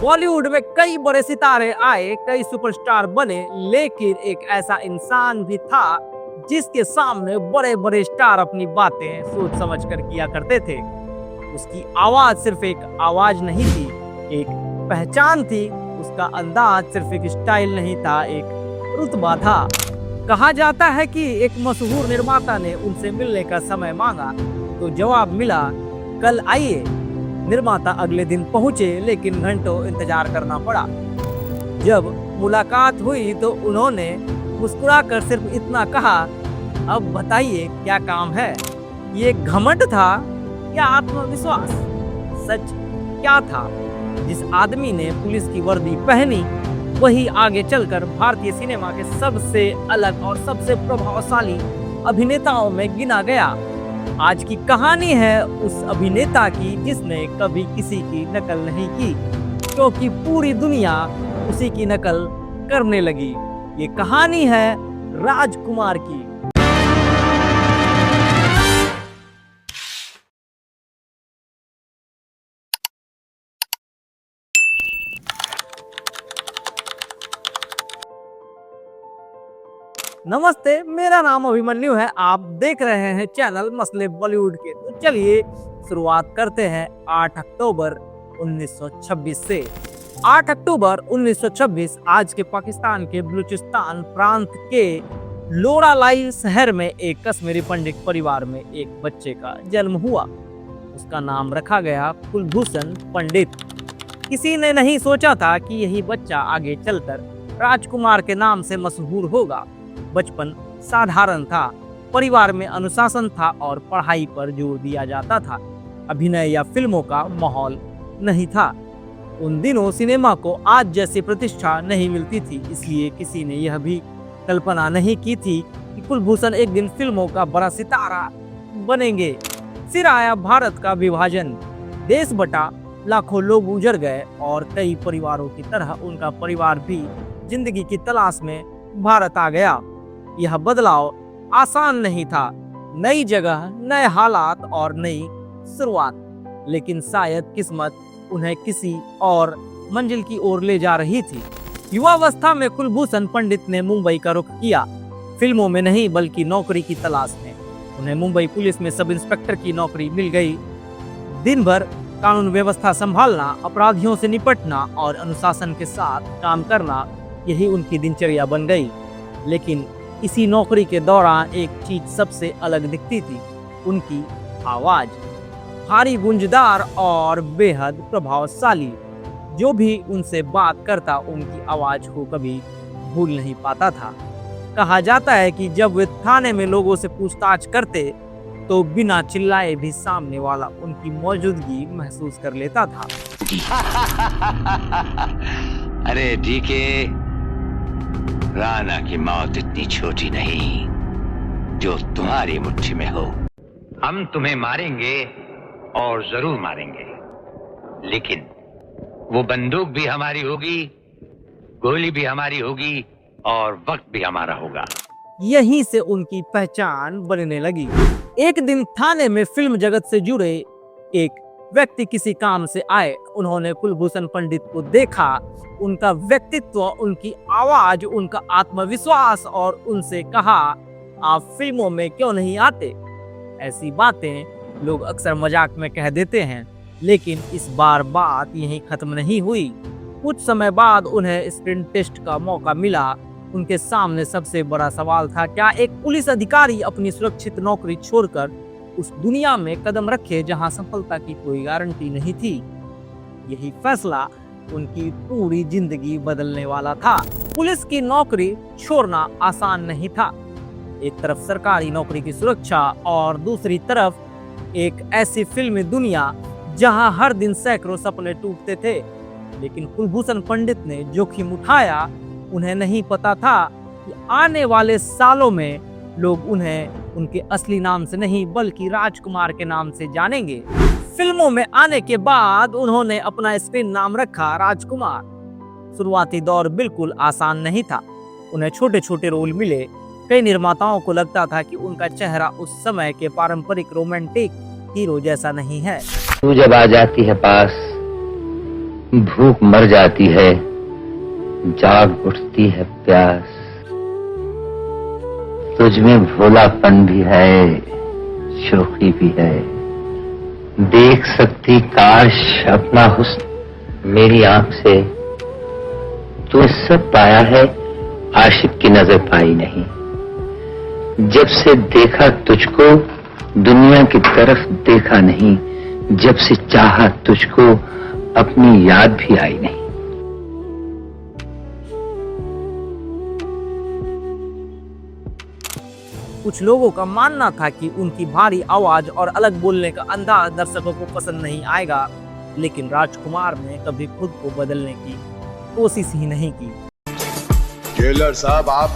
बॉलीवुड में कई बड़े सितारे आए, कई सुपरस्टार बने, लेकिन एक ऐसा इंसान भी था जिसके सामने बड़े बड़े स्टार अपनी बातें सोच समझ कर किया करते थे। उसकी आवाज सिर्फ एक आवाज नहीं थी, एक पहचान थी। उसका अंदाज सिर्फ एक स्टाइल नहीं था, एक रुतबा था। कहा जाता है कि एक मशहूर निर्माता ने उनसे मिलने का समय मांगा तो जवाब मिला, कल आइए। निर्माता अगले दिन पहुंचे, लेकिन घंटों इंतजार करना पड़ा। जब मुलाकात हुई तो उन्होंने मुस्कुराकर सिर्फ इतना कहा, अब बताइए क्या काम है। ये घमंड था या आत्मविश्वास? सच क्या था? जिस आदमी ने पुलिस की वर्दी पहनी वही आगे चलकर भारतीय सिनेमा के सबसे अलग और सबसे प्रभावशाली अभिनेताओं में गिना गया। आज की कहानी है उस अभिनेता की जिसने कभी किसी की नकल नहीं की, क्योंकि पूरी दुनिया उसी की नकल करने लगी। ये कहानी है राजकुमार की। नमस्ते, मेरा नाम अभिमन्यु है। आप देख रहे हैं चैनल मसले बॉलीवुड के। तो चलिए शुरुआत करते हैं 8 अक्टूबर 1926 से। 8 अक्टूबर 1926 आज के पाकिस्तान के बलूचिस्तान प्रांत के लोरालाई शहर में एक कश्मीरी पंडित परिवार में एक बच्चे का जन्म हुआ। उसका नाम रखा गया कुलभूषण पंडित। किसी ने नहीं सोचा था कि यही बच्चा आगे चलकर राजकुमार के नाम से मशहूर होगा। बचपन साधारण था, परिवार में अनुशासन था और पढ़ाई पर जोर दिया जाता था। अभिनय या फिल्मों का माहौल नहीं था। उन दिनों सिनेमा को आज जैसी प्रतिष्ठा नहीं मिलती थी, इसलिए किसी ने यह भी कल्पना नहीं की थी कि कुलभूषण एक दिन फिल्मों का बड़ा सितारा बनेंगे। फिर आया भारत का विभाजन, देश बटा, लाखों लोग उजड़ गए और कई परिवारों की तरह उनका परिवार भी जिंदगी की तलाश में भारत आ गया। यह बदलाव आसान नहीं था, नई जगह, नए हालात और नई शुरुआत, लेकिन शायद किस्मत उन्हें किसी और मंजिल की ओर ले जा रही थी। युवावस्था में कुलभूषण पंडित ने मुंबई का रुख किया, फिल्मों में नहीं बल्कि नौकरी की तलाश में। उन्हें मुंबई पुलिस में सब इंस्पेक्टर की नौकरी मिल गई। दिन भर कानून व्यवस्था संभालना, अपराधियों से निपटना और अनुशासन के साथ काम करना, यही उनकी दिनचर्या बन गई। लेकिन इसी नौकरी के दौरान एक चीज सबसे अलग दिखती थी, उनकी आवाज। भारी, गुंजदार और बेहद प्रभावशाली। जो भी उनसे बात करता उनकी आवाज को कभी भूल नहीं पाता था। कहा जाता है कि जब वे थाने में लोगों से पूछताछ करते तो बिना चिल्लाए भी सामने वाला उनकी मौजूदगी महसूस कर लेता था। अरे डीके, राणा की मौत इतनी छोटी नहीं जो तुम्हारी मुट्ठी में हो। हम तुम्हें मारेंगे और जरूर मारेंगे, लेकिन वो बंदूक भी हमारी होगी, गोली भी हमारी होगी और वक्त भी हमारा होगा। यहीं से उनकी पहचान बनने लगी। एक दिन थाने में फिल्म जगत से जुड़े एक व्यक्ति किसी काम से आए। उन्होंने कुलभूषण पंडित को देखा। उनका व्यक्तित्व, उनकी आवाज, उनका आत्मविश्वास और उनसे कहा, आप फिल्मों में क्यों नहीं आते? ऐसी बातें लोग अक्सर मजाक में कह देते हैं, लेकिन इस बार बात यहीं खत्म नहीं हुई। कुछ समय बाद उन्हें स्क्रीन टेस्ट का मौका मिला। उनके सामने सबसे बड़ा सवाल था, क्या एक पुलिस अधिकारी अपनी सुरक्षित नौकरी छोड़कर उस दुनिया में कदम रखे जहां सफलता की कोई गारंटी नहीं थी? यही फैसला उनकी पूरी जिंदगी बदलने वाला था। पुलिस की नौकरी छोड़ना आसान नहीं था। एक तरफ सरकारी नौकरी की सुरक्षा और दूसरी तरफ एक ऐसी फिल्मी दुनिया जहां हर दिन सैकड़ों सपने टूटते थे। लेकिन कुलभूषण पंडित ने जोखिम उठाया। उन्हें नहीं पता था कि आने वाले सालों में लोग उन्हें उनके असली नाम से नहीं बल्कि राजकुमार के नाम से जानेंगे। फिल्मों में आने के बाद उन्होंने अपना स्क्रीन नाम रखा राजकुमार। शुरुआती दौर बिल्कुल आसान नहीं था। उन्हें छोटे छोटे रोल मिले। कई निर्माताओं को लगता था कि उनका चेहरा उस समय के पारंपरिक रोमांटिक हीरो जैसा नहीं है। तू जब आ जाती है पास, भूख मर जाती है, जाग उठती है प्यास। तुझ में भोलापन भी है, शोखी भी है। देख सकती काश अपना हुस्न मेरी आंख से। तू सब पाया है, आशिक की नजर पाई नहीं। जब से देखा तुझको, दुनिया की तरफ देखा नहीं। जब से चाहा तुझको, अपनी याद भी आई नहीं। कुछ लोगों का मानना था कि उनकी भारी आवाज और अलग बोलने का अंदाज दर्शकों को पसंद नहीं आएगा, लेकिन राजकुमार ने कभी खुद को बदलने की कोशिश ही नहीं की। जेलर साहब, आप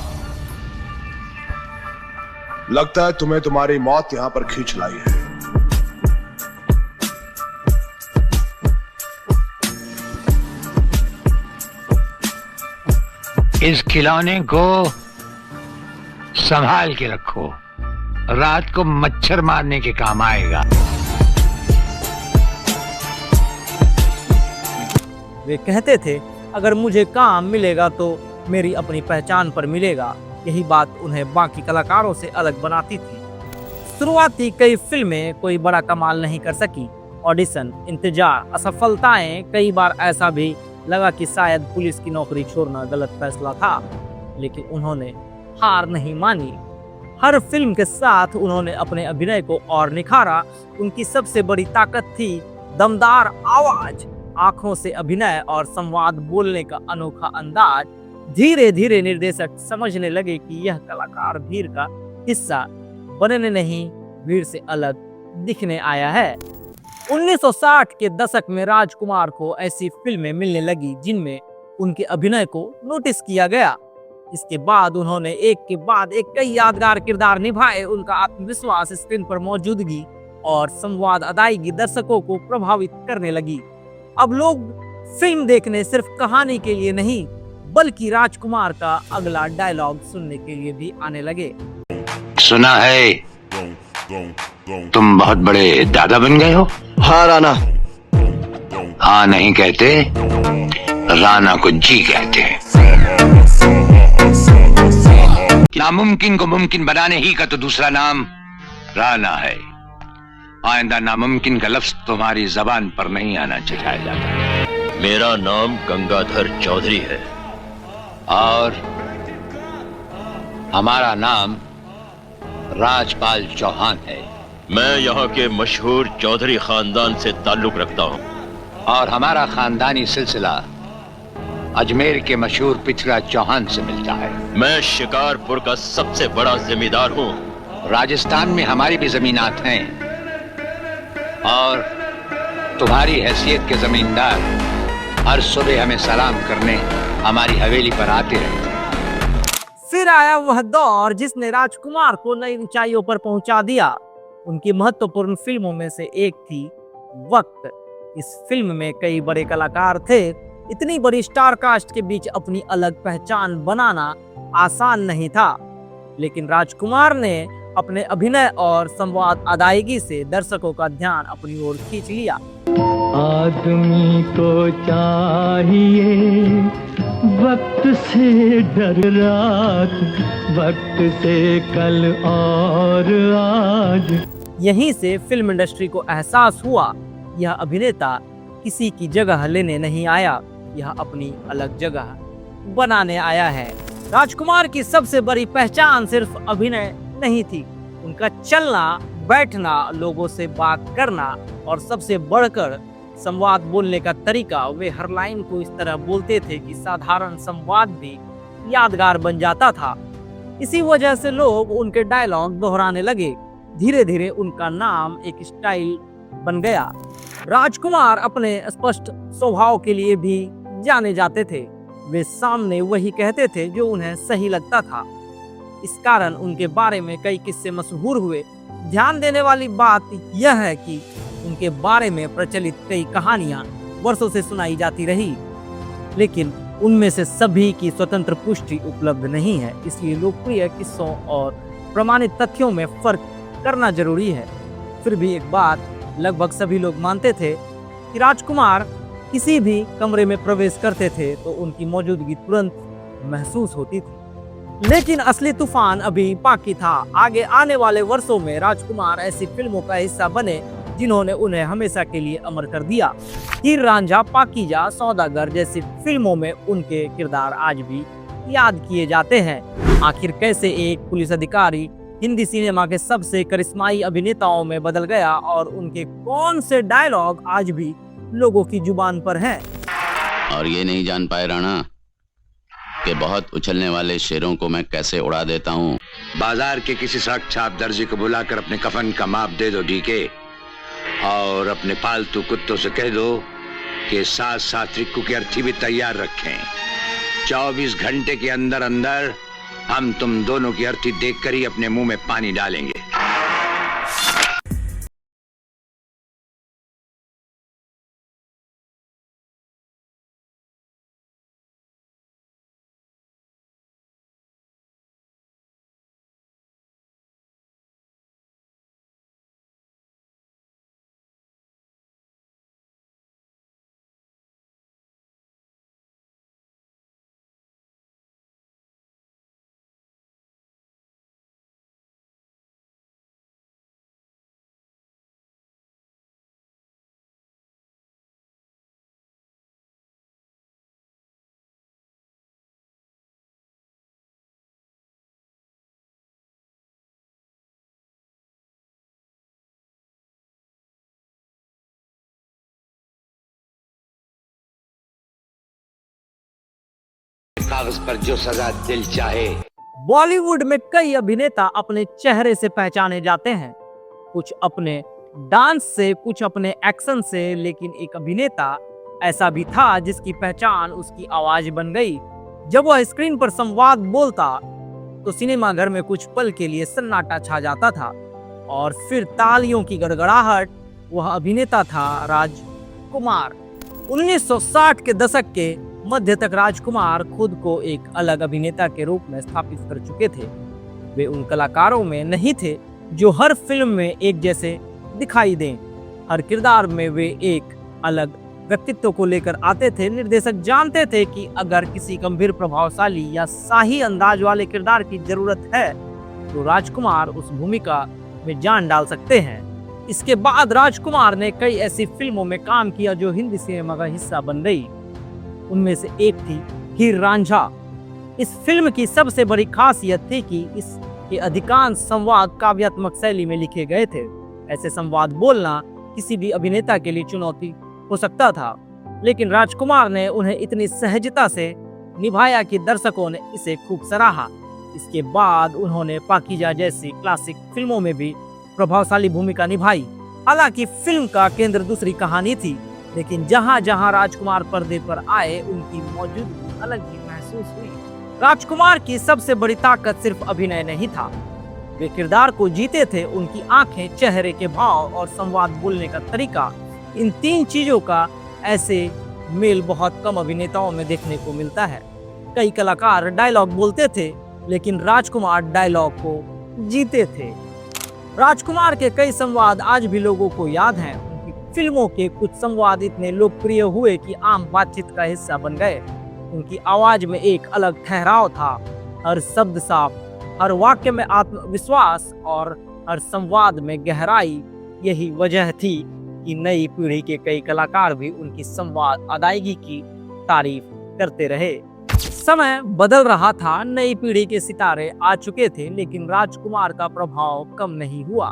लगता है तुम्हें तुम्हारी मौत यहां पर खींच लाई है। इस खिलौने को संभाल के रखो, रात को मच्छर मारने के काम आएगा। वे कहते थे, अगर मुझे काम मिलेगा तो मेरी अपनी पहचान पर मिलेगा। यही बात उन्हें बाकी कलाकारों से अलग बनाती थी। शुरुआती कई फिल्में कोई बड़ा कमाल नहीं कर सकी। ऑडिशन, इंतजार, असफलताएं, कई बार ऐसा भी लगा कि शायद पुलिस की नौकरी छोड़ना गलत फैसला था, लेकिन उन्होंने हार नहीं मानी। हर फिल्म के साथ उन्होंने अपने अभिनय को और निखारा। उनकी सबसे बड़ी ताकत थी दमदार आवाज, आंखों से अभिनय और संवाद बोलने का अनोखा अंदाज। धीरे धीरे निर्देशक समझने लगे कि यह कलाकार भीड़ का हिस्सा बनने नहीं, भीड़ से अलग दिखने आया है। 1960 के दशक में राजकुमार को ऐसी फिल्में मिलने लगी जिनमें उनके अभिनय को नोटिस किया गया। इसके बाद उन्होंने एक के बाद एक कई यादगार किरदार निभाए। उनका आत्मविश्वास, स्क्रीन पर मौजूदगी और संवाद अदायगी दर्शकों को प्रभावित करने लगी। अब लोग फिल्म देखने सिर्फ कहानी के लिए नहीं, बल्कि राजकुमार का अगला डायलॉग सुनने के लिए भी आने लगे। सुना है तुम बहुत बड़े दादा बन गए हो? हाँ राणा। हाँ नहीं कहते, राणा को जी कहते हैं। नामुमकिन को मुमकिन बनाने ही का तो दूसरा नाम राणा है। आइंदा नामुमकिन का लफ्ज तुम्हारी जबान पर नहीं आना चाहिए जाता। मेरा नाम गंगाधर चौधरी है और हमारा नाम राजपाल चौहान है। मैं यहाँ के मशहूर चौधरी खानदान से ताल्लुक रखता हूँ और हमारा खानदानी सिलसिला अजमेर के मशहूर पिछड़ा चौहान से मिलता है। मैं शिकारपुर का सबसे बड़ा जमींदार हूँ। राजस्थान में हमारी भी जमीनात हैं और तुम्हारी हैसियत के जमींदार हर सुबह हमें सलाम करने हमारी हवेली पर आते रहते। फिर आया वह दौर जिसने राजकुमार को नई ऊंचाइयों पर पहुंचा दिया। उनकी महत्वपूर्ण फिल्मों में से एक थी वक्त। इस फिल्म में कई बड़े कलाकार थे। इतनी बड़ी स्टार कास्ट के बीच अपनी अलग पहचान बनाना आसान नहीं था, लेकिन राजकुमार ने अपने अभिनय और संवाद अदायगी से दर्शकों का ध्यान अपनी ओर खींच लिया। आदमी को चाहिए वक्त से डर रात, वक्त से कल और आज। यहीं से फिल्म इंडस्ट्री को एहसास हुआ, यह अभिनेता किसी की जगह लेने नहीं आया, यह अपनी अलग जगह बनाने आया है। राजकुमार की सबसे बड़ी पहचान सिर्फ अभिनय नहीं थी, उनका चलना, बैठना, लोगों से बात करना और सबसे बढ़कर संवाद बोलने का तरीका। वे हर लाइन को इस तरह बोलते थे कि साधारण संवाद भी यादगार बन जाता था। इसी वजह से लोग उनके डायलॉग दोहराने लगे। धीरे धीरे उनका नाम एक स्टाइल बन गया। राजकुमार अपने स्पष्ट स्वभाव के लिए भी जाने जाते थे। वे सामने वही कहते थे जो उन्हें सही लगता था। इस कारण उनके बारे में कई किस्से मशहूर हुए। ध्यान देने वाली बात यह है कि उनके बारे में प्रचलित कई कहानियां वर्षों से सुनाई जाती रही, लेकिन उनमें से सभी की स्वतंत्र पुष्टि उपलब्ध नहीं है। इसलिए लोकप्रिय किस्सों और प्रमाणित तथ्यों में फर्क करना जरूरी है। फिर भी एक बात लगभग सभी लोग मानते थे कि राजकुमार किसी भी कमरे में प्रवेश करते थे तो उनकी मौजूदगी तुरंत महसूस होती थी। लेकिन असली तूफान अभी बाकी था। आगे आने वाले वर्षों में राजकुमार ऐसी फिल्मों का हिस्सा बने जिन्होंने उन्हें हमेशा के लिए अमर कर दिया। हीर रांझा, पाकीजा, सौदागर जैसी फिल्मों में उनके किरदार आज भी याद किए जाते हैं। आखिर कैसे एक पुलिस अधिकारी हिंदी सिनेमा के सबसे करिश्माई अभिनेताओं में बदल गया और उनके कौन से डायलॉग आज भी लोगों की जुबान पर हैं? और ये नहीं जान पाए राणा कि बहुत उछलने वाले शेरों को मैं कैसे उड़ा देता हूँ। बाजार के किसी सड़क छाप दर्जी को बुलाकर अपने कफन का माप दे दो डीके, और अपने पालतू कुत्तों से कह दो कि साथ साथ रिक्कू की अर्थी भी तैयार रखें। 24 घंटे के अंदर अंदर हम तुम दोनों की अर्थी देखकर ही अपने मुंह में पानी डालेंगे। कागज पर जो सजा दिल चाहे। बॉलीवुड में कई अभिनेता अपने चेहरे से पहचाने जाते हैं, कुछ अपने डांस से, कुछ अपने एक्शन से, लेकिन एक अभिनेता ऐसा भी था जिसकी पहचान उसकी आवाज बन गई। जब वह स्क्रीन पर संवाद बोलता तो सिनेमा घर में कुछ पल के लिए सन्नाटा छा जाता था और फिर तालियों की गड़गड़ाहट। वह अभिनेता था राजकुमार। 1960 के दशक के मध्य तक राजकुमार खुद को एक अलग अभिनेता के रूप में स्थापित कर चुके थे। वे उन कलाकारों में नहीं थे जो हर फिल्म में एक जैसे दिखाई दें। हर किरदार में वे एक अलग व्यक्तित्व को लेकर आते थे। निर्देशक जानते थे कि अगर किसी गंभीर, प्रभावशाली या शाही अंदाज वाले किरदार की जरूरत है तो राजकुमार उस भूमिका में जान डाल सकते हैं। इसके बाद राजकुमार ने कई ऐसी फिल्मों में काम किया जो हिंदी सिनेमा का हिस्सा बन गई। उनमें से एक थी हीर रांझा। इस फिल्म की सबसे बड़ी खासियत थी कि इसके अधिकांश संवाद काव्यात्मक शैली में लिखे गए थे। ऐसे संवाद बोलना किसी भी अभिनेता के लिए चुनौती हो सकता था, लेकिन राजकुमार ने उन्हें इतनी सहजता से निभाया कि दर्शकों ने इसे खूब सराहा। इसके बाद उन्होंने पाकीजा जैसी क्लासिक फिल्मों में भी प्रभावशाली भूमिका निभाई। हालांकि फिल्म का केंद्र दूसरी कहानी थी, लेकिन जहां जहां राजकुमार पर्दे पर आए उनकी मौजूदगी अलग ही महसूस हुई। राजकुमार की सबसे बड़ी ताकत सिर्फ अभिनय नहीं था, वे किरदार को जीते थे। उनकी आंखें, चेहरे के भाव और संवाद बोलने का तरीका, इन तीन चीजों का ऐसे मेल बहुत कम अभिनेताओं में देखने को मिलता है। कई कलाकार डायलॉग बोलते थे, लेकिन राजकुमार डायलॉग को जीते थे। राजकुमार के कई संवाद आज भी लोगों को याद हैं। उनकी फिल्मों के कुछ संवाद इतने लोकप्रिय हुए कि आम बातचीत का हिस्सा बन गए। उनकी आवाज में एक अलग ठहराव था, हर शब्द साफ, हर वाक्य में आत्मविश्वास और हर संवाद में गहराई। यही वजह थी कि नई पीढ़ी के कई कलाकार भी उनकी संवाद अदायगी की तारीफ करते रहे। समय बदल रहा था, नई पीढ़ी के सितारे आ चुके थे, लेकिन राजकुमार का प्रभाव कम नहीं हुआ।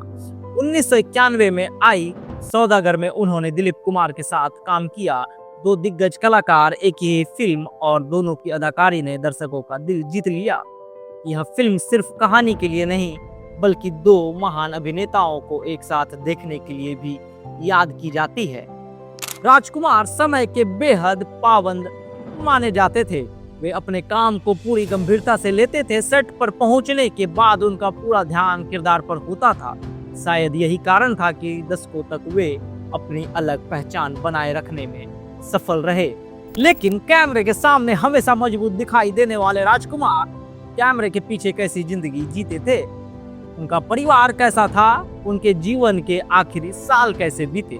1991 में आई सौदागर में उन्होंने दिलीप कुमार के साथ काम किया। दो दिग्गज कलाकार, एक ही फिल्म, और दोनों की अदाकारी ने दर्शकों का दिल जीत लिया। यह फिल्म सिर्फ कहानी के लिए नहीं, बल्कि दो महान अभिनेताओं को एक साथ देखने के लिए भी याद की जाती है। राजकुमार समय के बेहद पाबंद माने जाते थे। वे अपने काम को पूरी गंभीरता से लेते थे। सेट पर पहुंचने के बाद उनका पूरा ध्यान किरदार पर होता था। शायद यही कारण था कि दशकों तक वे अपनी अलग पहचान बनाए रखने में सफल रहे। लेकिन कैमरे के सामने हमेशा मजबूत दिखाई देने वाले राजकुमार कैमरे के पीछे कैसी जिंदगी जीते थे, उनका परिवार कैसा था, उनके जीवन के आखिरी साल कैसे बीते,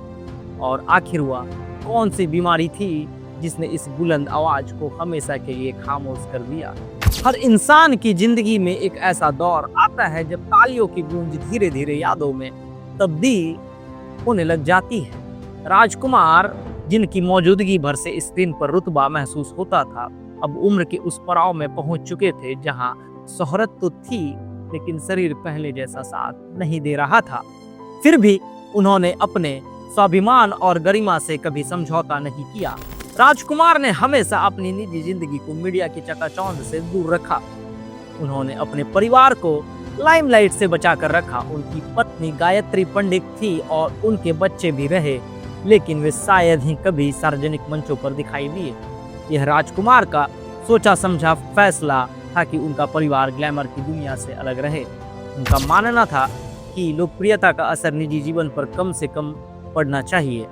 और आखिर हुआ कौन सी बीमारी थी जिसने इस बुलंद आवाज को हमेशा के लिए खामोश कर दिया। हर इंसान की जिंदगी में एक ऐसा दौर आता है जब तालियों की गूंज धीरे धीरे यादों में तब्दील होने लग जाती है। राजकुमार, जिनकी मौजूदगी भर से स्क्रीन पर रुतबा महसूस होता था, अब उम्र के उस पड़ाव में पहुंच चुके थे जहां शोहरत तो थी लेकिन शरीर पहले जैसा साथ नहीं दे रहा था। फिर भी उन्होंने अपने स्वाभिमान और गरिमा से कभी समझौता नहीं किया। राजकुमार ने हमेशा अपनी निजी जिंदगी को मीडिया की चकाचौंध से दूर रखा। उन्होंने अपने परिवार को लाइमलाइट से बचाकर रखा। उनकी पत्नी गायत्री पंडित थी और उनके बच्चे भी रहे, लेकिन वे शायद ही कभी सार्वजनिक मंचों पर दिखाई दिए। यह राजकुमार का सोचा समझा फैसला था कि उनका परिवार ग्लैमर की दुनिया से अलग रहे। उनका मानना था कि लोकप्रियता का असर निजी जीवन पर कम से कम पड़ना चाहिए।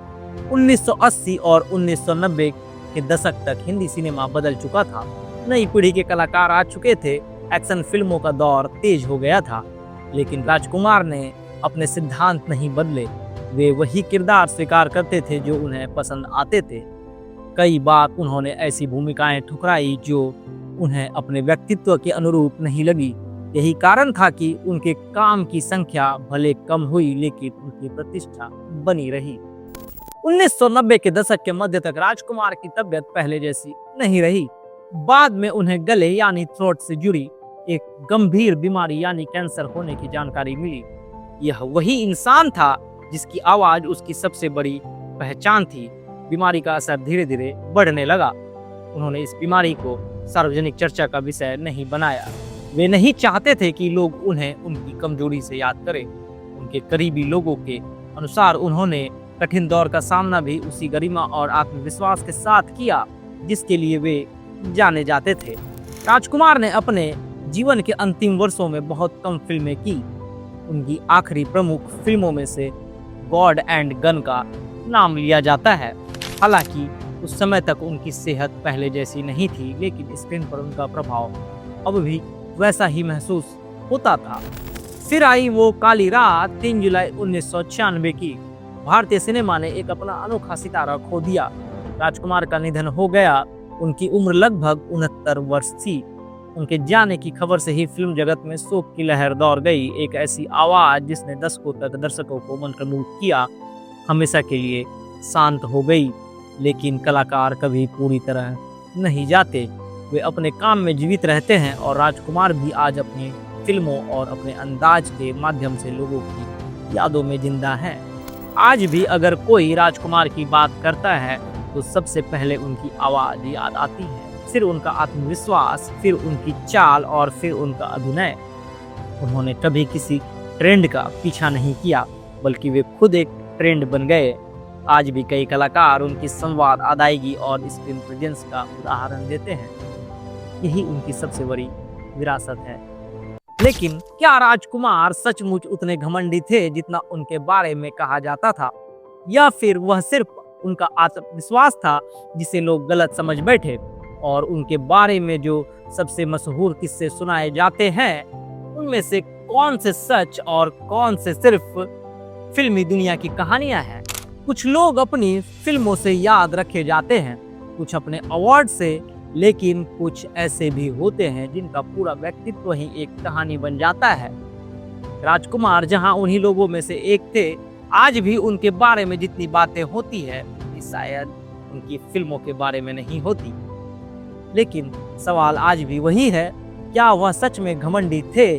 1980 और 1990 के दशक तक हिंदी सिनेमा बदल चुका था। नई पीढ़ी के कलाकार आ चुके थे। एक्शन फिल्मों का दौर तेज हो गया था, लेकिन राजकुमार ने अपने सिद्धांत नहीं बदले। वे वही किरदार स्वीकार करते थे जो उन्हें पसंद आते थे। कई बार उन्होंने ऐसी भूमिकाएं ठुकराई जो उन्हें अपने व्यक्तित्व के अनुरूप नहीं लगी। यही कारण था कि उनके काम की संख्या भले कम हुई, लेकिन उनकी प्रतिष्ठा बनी रही। 1990 के दशक के मध्य तक राजकुमार की तबीयत पहले जैसी नहीं रही। बाद में उन्हें गले यानी थ्रोट से जुड़ी एक गंभीर बीमारी यानी कैंसर होने की जानकारी मिली। यह वही इंसान था जिसकी आवाज उसकी सबसे बड़ी पहचान थी। बीमारी का असर धीरे धीरे बढ़ने लगा। उन्होंने इस बीमारी को सार्वजनिक चर्चा का विषय नहीं बनाया। वे नहीं चाहते थे कि लोग उन्हें उनकी कमजोरी से याद करें। उनके करीबी लोगों के अनुसार उन्होंने कठिन दौर का सामना भी उसी गरिमा और आत्मविश्वास के साथ किया जिसके लिए वे जाने जाते थे। राजकुमार ने अपने जीवन के अंतिम वर्षों में बहुत कम फिल्में की। उनकी आखिरी प्रमुख फिल्मों में से गॉड एंड गन का नाम लिया जाता है। हालांकि उस समय तक उनकी सेहत पहले जैसी नहीं थी, लेकिन स्क्रीन पर उनका प्रभाव अब भी वैसा ही महसूस होता था। फिर आई वो काली रात 3 जुलाई 1996 की। भारतीय सिनेमा ने एक अपना अनोखा सितारा खो दिया। राजकुमार का निधन हो गया। उनकी उम्र लगभग 69 वर्ष थी। उनके जाने की खबर से ही फिल्म जगत में शोक की लहर दौड़ गई। एक ऐसी आवाज जिसने दशकों तक दर्शकों को मंत्रमुग्ध किया, हमेशा के लिए शांत हो गई। लेकिन कलाकार कभी पूरी तरह नहीं जाते। वे अपने काम में जीवित रहते हैं और राजकुमार भी आज अपनी फिल्मों और अपने अंदाज के माध्यम से लोगों की यादों में जिंदा हैं। आज भी अगर कोई राजकुमार की बात करता है तो सबसे पहले उनकी आवाज याद आती है, फिर उनका आत्मविश्वास, फिर उनकी चाल और फिर उनका अभिनय। उन्होंने कभी किसी ट्रेंड का पीछा नहीं किया, बल्कि वे खुद एक ट्रेंड बन गए। आज भी कई कलाकार उनकी संवाद अदायगी और स्क्रीन प्रेजेंस का उदाहरण देते हैं। यही उनकी सबसे बड़ी विरासत है। लेकिन क्या राजकुमार सचमुच उतने घमंडी थे जितना उनके बारे में कहा जाता था, या फिर वह सिर्फ उनका आत्मविश्वास था जिसे लोग गलत समझ बैठे? और उनके बारे में जो सबसे मशहूर किस्से सुनाए जाते हैं, उनमें से कौन से सच और कौन से सिर्फ फिल्मी दुनिया की कहानियां हैं? कुछ लोग अपनी फिल्मों से याद रखे जाते हैं, कुछ अपने अवार्ड से, लेकिन कुछ ऐसे भी होते हैं जिनका पूरा व्यक्तित्व ही एक कहानी बन जाता है। राजकुमार जहां उन्हीं लोगों में से एक थे। आज भी उनके बारे में जितनी बातें होती है शायद उनकी फिल्मों के बारे में नहीं होती। लेकिन सवाल आज भी वही है, क्या वह सच में घमंडी थे?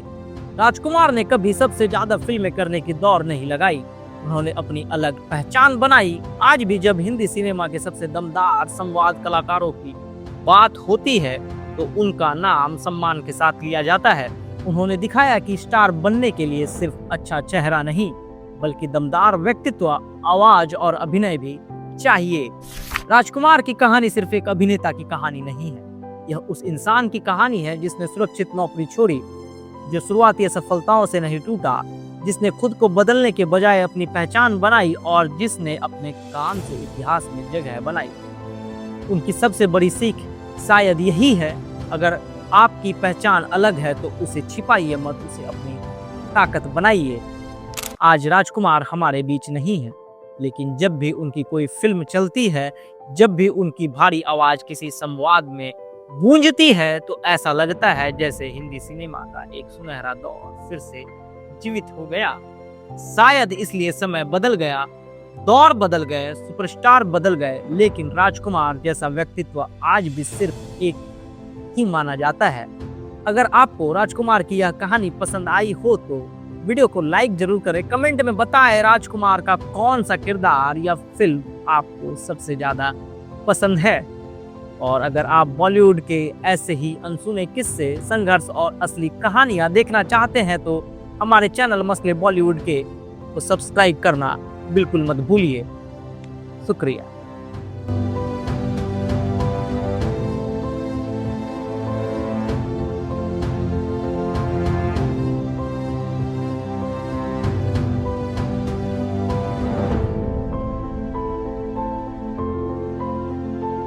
राजकुमार ने कभी सबसे ज्यादा फिल्में करने की दौड़ नहीं लगाई। उन्होंने अपनी अलग पहचान बनाई। आज भी जब हिंदी सिनेमा के सबसे दमदार संवाद कलाकारों की बात होती है तो उनका नाम सम्मान के साथ लिया जाता है। उन्होंने दिखाया कि स्टार बनने के लिए सिर्फ अच्छा चेहरा नहीं, बल्कि दमदार व्यक्तित्व, आवाज और अभिनय भी चाहिए। राजकुमार की कहानी सिर्फ एक अभिनेता की कहानी नहीं है, यह उस इंसान की कहानी है जिसने सुरक्षित नौकरी छोड़ी, जो शुरुआती सफलताओं से नहीं टूटा, जिसने खुद को बदलने के बजाय अपनी पहचान बनाई और जिसने अपने काम से इतिहास में जगह बनाई। उनकी सबसे बड़ी सीख शायद यही है, अगर आपकी पहचान अलग है तो उसे छिपाइए मत, उसे अपनी ताकत बनाइए। आज राजकुमार हमारे बीच नहीं है, लेकिन जब भी उनकी कोई फिल्म चलती है, जब भी उनकी भारी आवाज किसी संवाद में गूंजती है, तो ऐसा लगता है जैसे हिंदी सिनेमा का एक सुनहरा दौर फिर से जीवित हो गया। शायद इसलिए समय बदल गया, दौर बदल गए, सुपरस्टार बदल गए, लेकिन राजकुमार जैसा व्यक्तित्व आज भी सिर्फ एक ही माना जाता है। अगर आपको राजकुमार की यह कहानी पसंद आई हो तो वीडियो को लाइक जरूर करें, कमेंट में बताएं राजकुमार का कौन सा किरदार या फिल्म आपको सबसे ज्यादा पसंद है। और अगर आप बॉलीवुड के ऐसे ही अनसुने किस्से, संघर्ष और असली कहानियां देखना चाहते हैं तो हमारे चैनल मसले बॉलीवुड के को सब्सक्राइब करना बिल्कुल मत भूलिए। शुक्रिया।